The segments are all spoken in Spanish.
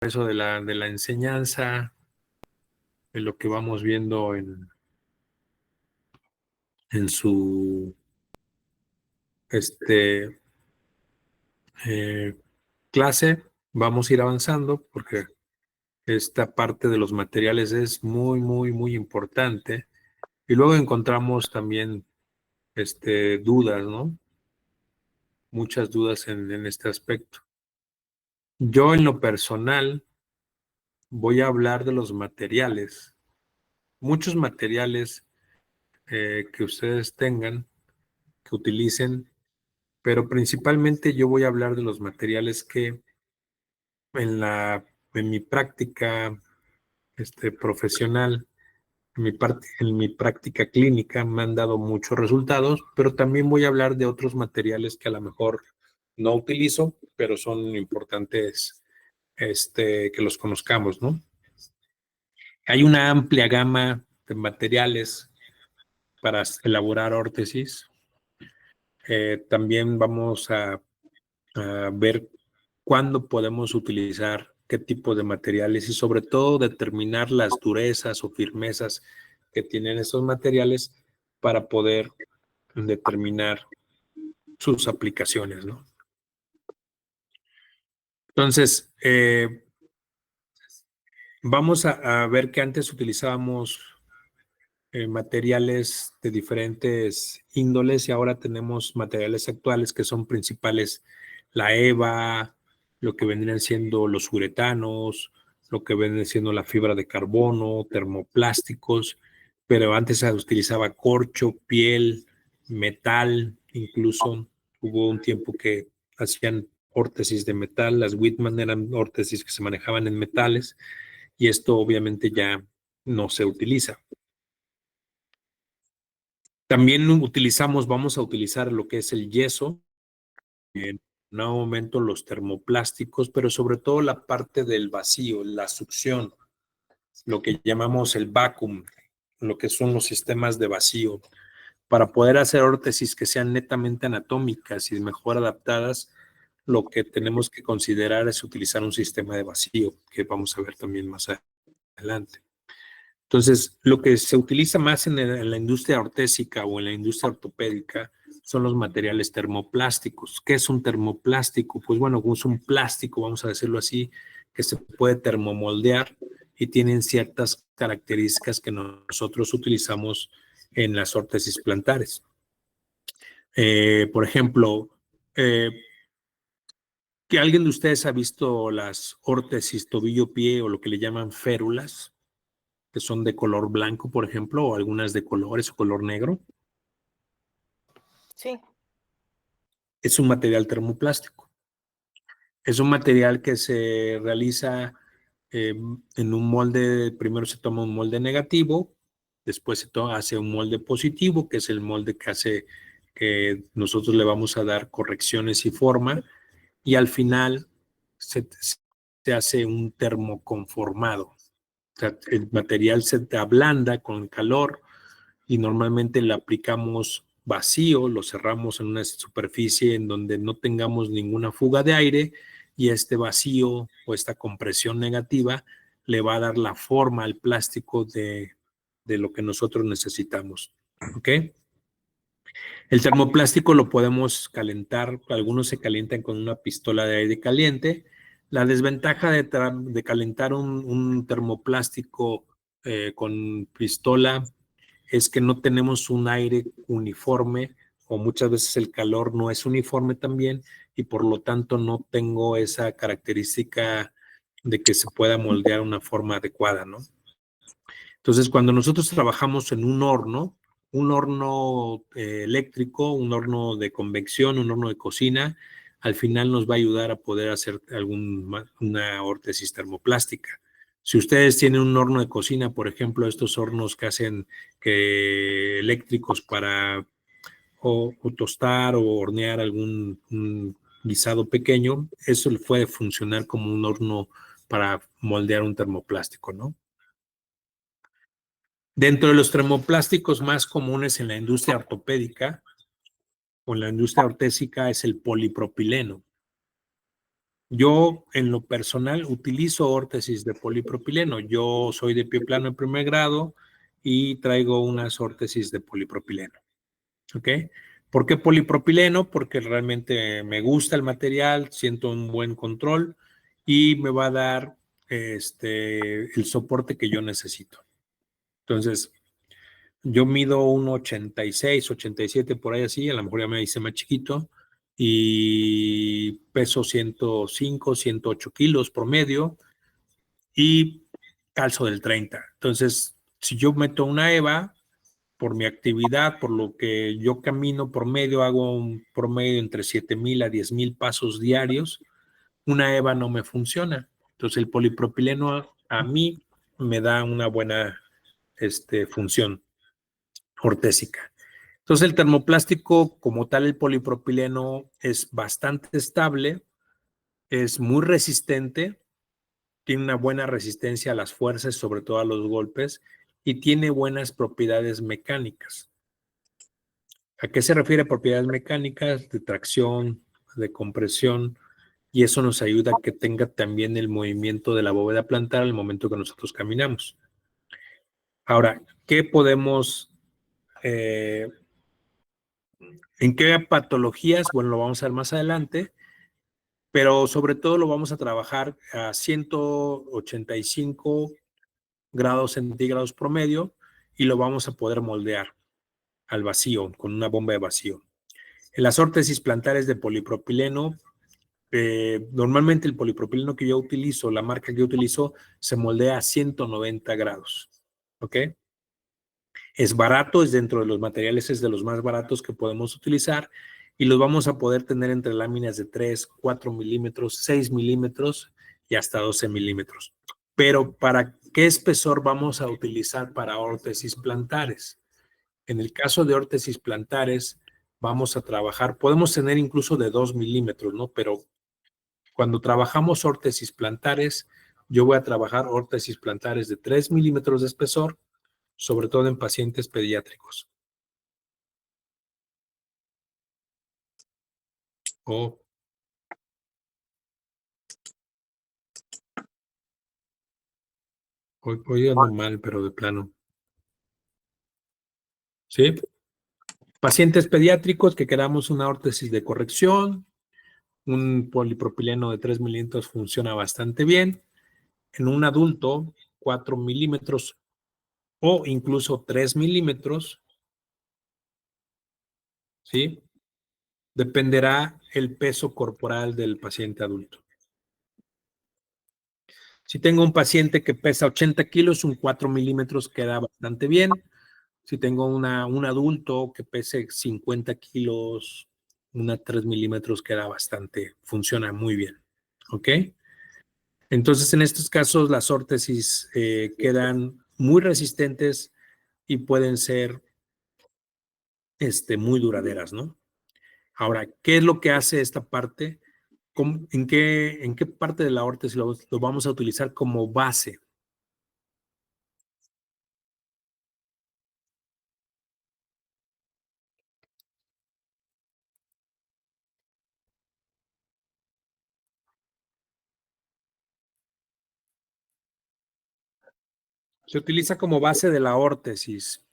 eso de la enseñanza, de lo que vamos viendo en su eh, clase, vamos a ir avanzando porque esta parte de los materiales es muy, muy, muy importante. Y luego encontramos también dudas, ¿no? Muchas dudas en este aspecto. Yo en lo personal voy a hablar de los materiales. Muchos materiales que ustedes tengan, que utilicen, pero principalmente yo voy a hablar de los materiales que en mi práctica profesional, en mi práctica clínica me han dado muchos resultados, pero también voy a hablar de otros materiales que a lo mejor no utilizo, pero son importantes que los conozcamos, ¿no? Hay una amplia gama de materiales para elaborar órtesis. También vamos a ver cuándo podemos utilizar qué tipo de materiales y sobre todo determinar las durezas o firmezas que tienen esos materiales para poder determinar sus aplicaciones, ¿no? Entonces, vamos a ver que antes utilizábamos materiales de diferentes índoles y ahora tenemos materiales actuales que son principales, la EVA, lo que vendrían siendo los uretanos, lo que viene siendo la fibra de carbono, termoplásticos, pero antes se utilizaba corcho, piel, metal, incluso hubo un tiempo que hacían órtesis de metal, las Whitman eran órtesis que se manejaban en metales y esto obviamente ya no se utiliza. También vamos a utilizar lo que es el yeso, en un momento los termoplásticos, pero sobre todo la parte del vacío, la succión, lo que llamamos el vacuum, lo que son los sistemas de vacío. Para poder hacer órtesis que sean netamente anatómicas y mejor adaptadas, lo que tenemos que considerar es utilizar un sistema de vacío, que vamos a ver también más adelante. Entonces, lo que se utiliza más en la industria ortésica o en la industria ortopédica son los materiales termoplásticos. ¿Qué es un termoplástico? Pues bueno, es un plástico, vamos a decirlo así, que se puede termomoldear y tienen ciertas características que nosotros utilizamos en las órtesis plantares. Por ejemplo, ¿que alguien de ustedes ha visto las órtesis tobillo-pie o lo que le llaman férulas, que son de color blanco, por ejemplo, o algunas de colores o color negro? Sí. Es un material termoplástico. Es un material que se realiza en un molde. Primero se toma un molde negativo, después se hace un molde positivo, que es el molde que hace que nosotros le vamos a dar correcciones y forma, y al final se hace un termoconformado. O sea, el material se ablanda con calor y normalmente le aplicamos vacío, lo cerramos en una superficie en donde no tengamos ninguna fuga de aire y este vacío o esta compresión negativa le va a dar la forma al plástico de lo que nosotros necesitamos. ¿Ok? El termoplástico lo podemos calentar, algunos se calientan con una pistola de aire caliente. La desventaja de calentar un termoplástico con pistola es que no tenemos un aire uniforme o muchas veces el calor no es uniforme también y por lo tanto no tengo esa característica de que se pueda moldear una forma adecuada, ¿no? Entonces, cuando nosotros trabajamos en un horno eléctrico, un horno de convección, un horno de cocina, al final nos va a ayudar a poder hacer una órtesis termoplástica. Si ustedes tienen un horno de cocina, por ejemplo, estos hornos que hacen eléctricos para o tostar o hornear un guisado pequeño, eso le puede funcionar como un horno para moldear un termoplástico, ¿no? Dentro de los termoplásticos más comunes en la industria ortopédica o en la industria ortésica es el polipropileno. Yo, en lo personal, utilizo órtesis de polipropileno. Yo soy de pie plano en primer grado y traigo unas órtesis de polipropileno. ¿Ok? ¿Por qué polipropileno? Porque realmente me gusta el material, siento un buen control y me va a dar el soporte que yo necesito. Entonces, yo mido 1,86, 87 por ahí así, a lo mejor ya me hice más chiquito, y peso 105, 108 kilos promedio y calzo del 30. Entonces, si yo meto una EVA, por mi actividad, por lo que yo camino promedio, hago un promedio entre 7,000 a 10,000 pasos diarios, una EVA no me funciona. Entonces, el polipropileno a mí me da una buena función ortésica. Entonces, el termoplástico, como tal, el polipropileno es bastante estable, es muy resistente, tiene una buena resistencia a las fuerzas, sobre todo a los golpes, y tiene buenas propiedades mecánicas. ¿A qué se refiere propiedades mecánicas? De tracción, de compresión, y eso nos ayuda a que tenga también el movimiento de la bóveda plantar al momento que nosotros caminamos. Ahora, ¿qué podemos ¿en qué patologías? Bueno, lo vamos a ver más adelante, pero sobre todo lo vamos a trabajar a 185 grados centígrados promedio y lo vamos a poder moldear al vacío, con una bomba de vacío. En las órtesis plantares de polipropileno, normalmente el polipropileno que yo utilizo, la marca que yo utilizo, se moldea a 190 grados. ¿Ok? Es barato, es dentro de los materiales, es de los más baratos que podemos utilizar y los vamos a poder tener entre láminas de 3, 4 milímetros, 6 milímetros y hasta 12 milímetros. Pero ¿para qué espesor vamos a utilizar para órtesis plantares? En el caso de órtesis plantares, vamos a trabajar, podemos tener incluso de 2 milímetros, ¿no? Pero cuando trabajamos órtesis plantares, yo voy a trabajar órtesis plantares de 3 milímetros de espesor, sobre todo en pacientes pediátricos. Oh, hoy ando mal, pero de plano. ¿Sí? Pacientes pediátricos que queramos una órtesis de corrección, un polipropileno de 3 milímetros funciona bastante bien. En un adulto, 4 milímetros o incluso 3 milímetros, ¿sí? Dependerá el peso corporal del paciente adulto. Si tengo un paciente que pesa 80 kilos, un 4 milímetros queda bastante bien. Si tengo un adulto que pese 50 kilos, una 3 milímetros queda bastante, funciona muy bien. ¿Ok? Entonces, en estos casos, las órtesis quedan muy resistentes y pueden ser muy duraderas, ¿no? Ahora, ¿qué es lo que hace esta parte? ¿En qué parte de la órtesis lo vamos a utilizar como base? Se utiliza como base de la órtesis.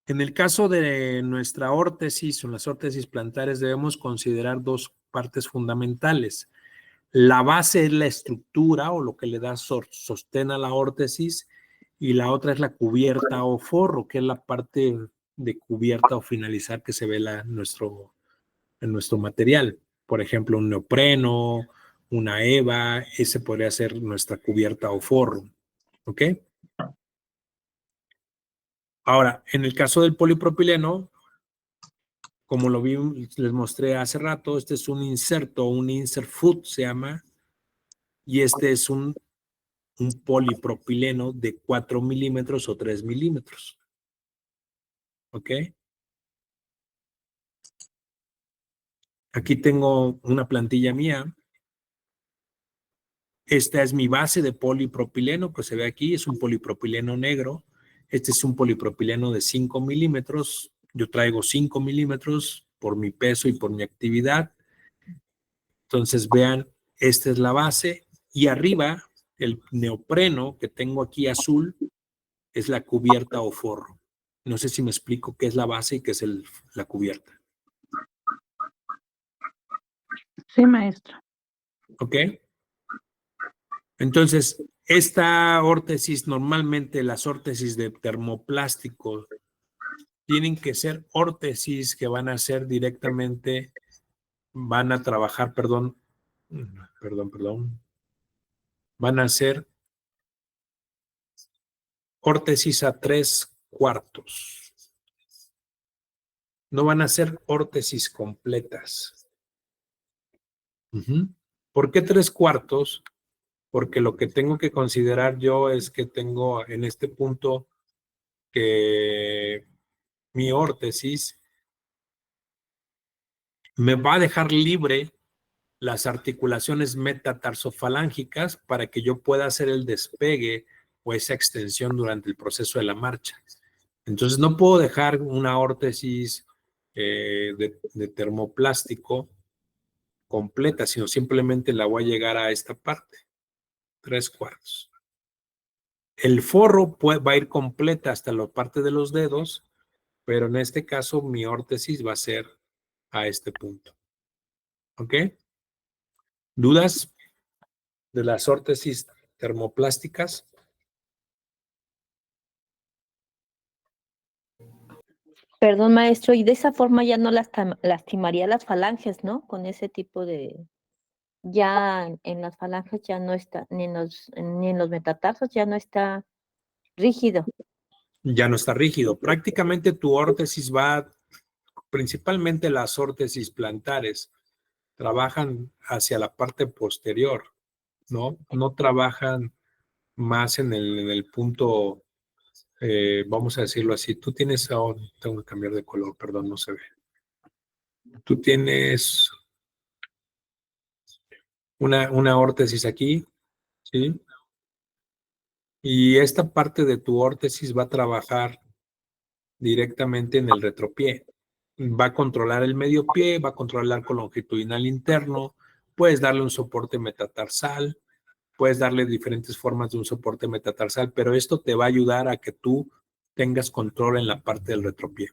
En el caso de nuestra órtesis o las órtesis plantares debemos considerar dos partes fundamentales. La base es la estructura o lo que le da sostén a la órtesis y la otra es la cubierta o forro, que es la parte de cubierta o finalizar que se ve en nuestro material. Por ejemplo, un neopreno, una EVA, ese podría ser nuestra cubierta o forro. ¿Ok? Ahora, en el caso del polipropileno, como lo vi, les mostré hace rato, este es un inserto, un insert foot se llama, y este es un polipropileno de 4 milímetros o 3 milímetros. ¿Ok? Aquí tengo una plantilla mía. Esta es mi base de polipropileno, que se ve aquí, es un polipropileno negro. Este es un polipropileno de 5 milímetros. Yo traigo 5 milímetros por mi peso y por mi actividad. Entonces vean Esta es la base y arriba el neopreno que tengo aquí azul es la cubierta o forro. No sé si me explico qué es la base y qué es la cubierta. Sí, maestro. ¿Ok? Entonces, esta órtesis, normalmente las órtesis de termoplástico tienen que ser órtesis que van a ser directamente, van a trabajar, perdón, van a ser órtesis a 3/4. No van a ser órtesis completas. ¿Por qué 3/4? Porque lo que tengo que considerar yo es que tengo en este punto que mi órtesis me va a dejar libre las articulaciones metatarsofalángicas para que yo pueda hacer el despegue o esa extensión durante el proceso de la marcha. Entonces no puedo dejar una órtesis de termoplástico completa, sino simplemente la voy a llegar a esta parte, 3/4. El forro va a ir completa hasta la parte de los dedos, pero en este caso mi órtesis va a ser a este punto. ¿Ok? ¿Dudas de las órtesis termoplásticas? Perdón, maestro, y de esa forma ya no lastimaría las falanges, ¿no? Con ese tipo de... Ya en las falanges ya no está, ni en los metatarsos ya no está rígido. Ya no está rígido. Prácticamente tu órtesis va, principalmente las órtesis plantares, trabajan hacia la parte posterior, ¿no? No trabajan más en el punto, vamos a decirlo así. Tú tienes, tengo que cambiar de color, perdón, no se ve. Tú tienes una órtesis aquí, ¿sí? Y esta parte de tu órtesis va a trabajar directamente en el retropié. Va a controlar el medio pie, va a controlar el arco longitudinal interno, puedes darle un soporte metatarsal, puedes darle diferentes formas de un soporte metatarsal, pero esto te va a ayudar a que tú tengas control en la parte del retropié.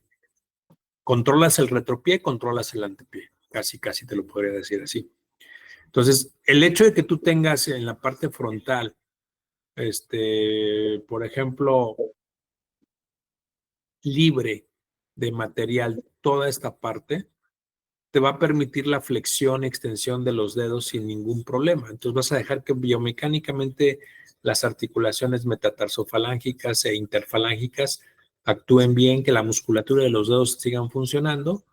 Controlas el retropié, controlas el antepié. Casi, casi te lo podría decir así. Entonces, el hecho de que tú tengas en la parte frontal, por ejemplo, libre de material toda esta parte, te va a permitir la flexión y extensión de los dedos sin ningún problema. Entonces vas a dejar que biomecánicamente las articulaciones metatarsofalángicas e interfalángicas actúen bien, que la musculatura de los dedos sigan funcionando,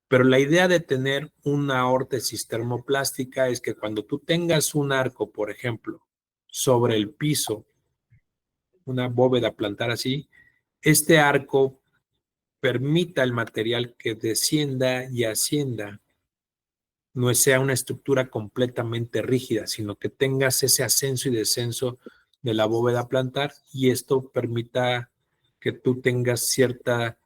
pero la idea de tener una órtesis termoplástica es que cuando tú tengas un arco, por ejemplo, sobre el piso, una bóveda plantar así, este arco permita el material que descienda y ascienda, no sea una estructura completamente rígida, sino que tengas ese ascenso y descenso de la bóveda plantar y esto permita que tú tengas cierta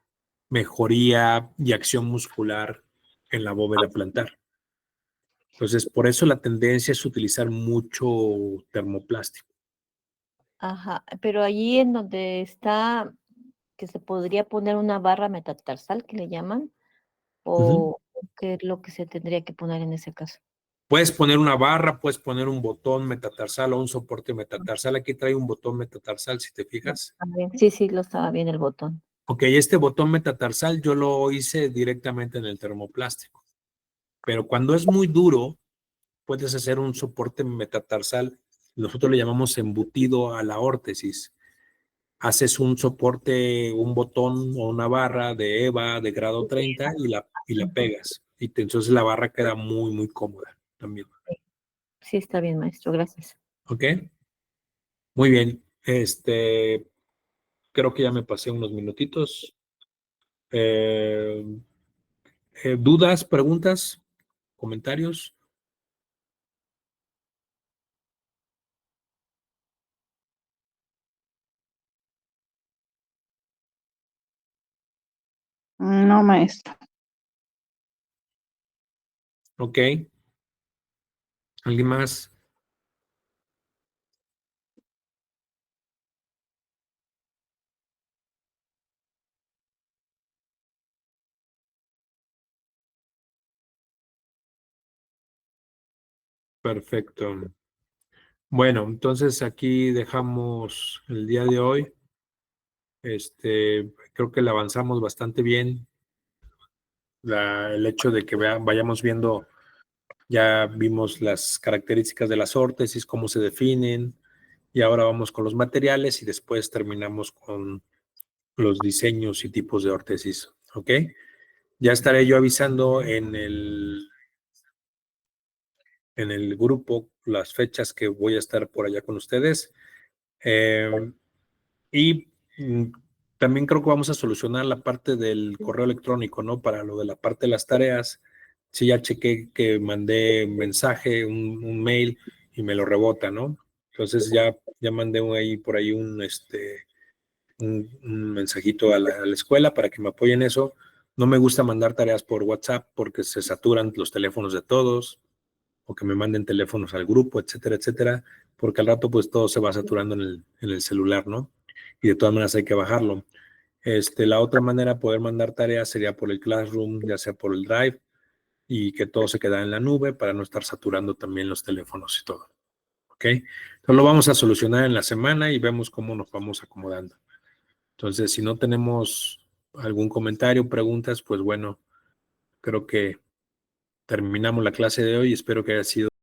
mejoría y acción muscular en la bóveda plantar. Entonces, por eso la tendencia es utilizar mucho termoplástico. Ajá, pero allí en donde está, que se podría poner una barra metatarsal, que le llaman, o qué es lo que se tendría que poner en ese caso. Puedes poner una barra, puedes poner un botón metatarsal o un soporte metatarsal. Aquí trae un botón metatarsal, si te fijas. Sí, sí, lo estaba bien el botón. Ok, este botón metatarsal yo lo hice directamente en el termoplástico. Pero cuando es muy duro, puedes hacer un soporte metatarsal. Nosotros le llamamos embutido a la órtesis. Haces un soporte, un botón o una barra de EVA de grado 30 y la pegas. Entonces la barra queda muy, muy cómoda también. Sí, está bien, maestro, gracias. ¿Ok? Muy bien. Creo que ya me pasé unos minutitos. Eh, ¿Dudas, preguntas, comentarios? No, maestro. Ok. ¿Alguien más? Perfecto. Bueno, entonces aquí dejamos el día de hoy. Creo que le avanzamos bastante bien. El hecho de que vayamos viendo, ya vimos las características de las órtesis, cómo se definen, y ahora vamos con los materiales y después terminamos con los diseños y tipos de órtesis. ¿Ok? Ya estaré yo avisando en el grupo las fechas que voy a estar por allá con ustedes. Y también creo que vamos a solucionar la parte del correo electrónico, ¿no? Para lo de la parte de las tareas. Sí, ya chequé que mandé un mensaje, un mail y me lo rebota, ¿no? Entonces ya mandé ahí por ahí un mensajito a la escuela para que me apoyen eso. No me gusta mandar tareas por WhatsApp porque se saturan los teléfonos de todos o que me manden teléfonos al grupo, etcétera, etcétera, porque al rato pues todo se va saturando en el celular, ¿no? Y de todas maneras hay que bajarlo. La otra manera de poder mandar tareas sería por el Classroom, ya sea por el Drive, y que todo se queda en la nube para no estar saturando también los teléfonos y todo. ¿Ok? Entonces lo vamos a solucionar en la semana y vemos cómo nos vamos acomodando. Entonces, si no tenemos algún comentario, preguntas, pues bueno, creo que terminamos la clase de hoy y espero que haya sido